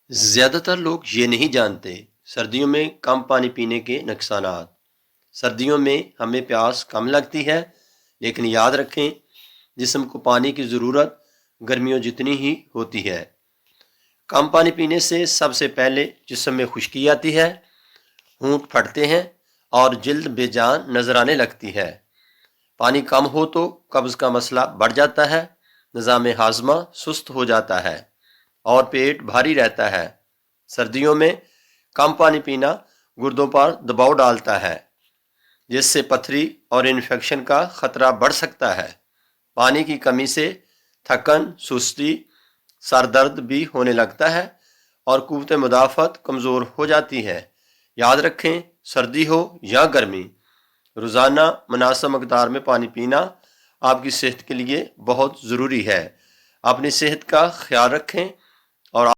زیادہ تر لوگ یہ نہیں جانتے سردیوں میں کم پانی پینے کے نقصانات۔ سردیوں میں ہمیں پیاس کم لگتی ہے، لیکن یاد رکھیں جسم کو پانی کی ضرورت گرمیوں جتنی ہی ہوتی ہے۔ کم پانی پینے سے سب سے پہلے جسم میں خشکی آتی ہے، ہونٹ پھٹتے ہیں اور جلد بے جان نظر آنے لگتی ہے۔ پانی کم ہو تو قبض کا مسئلہ بڑھ جاتا ہے، نظام ہاضمہ سست ہو جاتا ہے اور پیٹ بھاری رہتا ہے۔ سردیوں میں کم پانی پینا گردوں پر دباؤ ڈالتا ہے، جس سے پتھری اور انفیکشن کا خطرہ بڑھ سکتا ہے۔ پانی کی کمی سے تھکن، سستی، سر درد بھی ہونے لگتا ہے اور قوت مدافعت کمزور ہو جاتی ہے۔ یاد رکھیں، سردی ہو یا گرمی، روزانہ مناسب مقدار میں پانی پینا آپ کی صحت کے لیے بہت ضروری ہے۔ اپنی صحت کا خیال رکھیں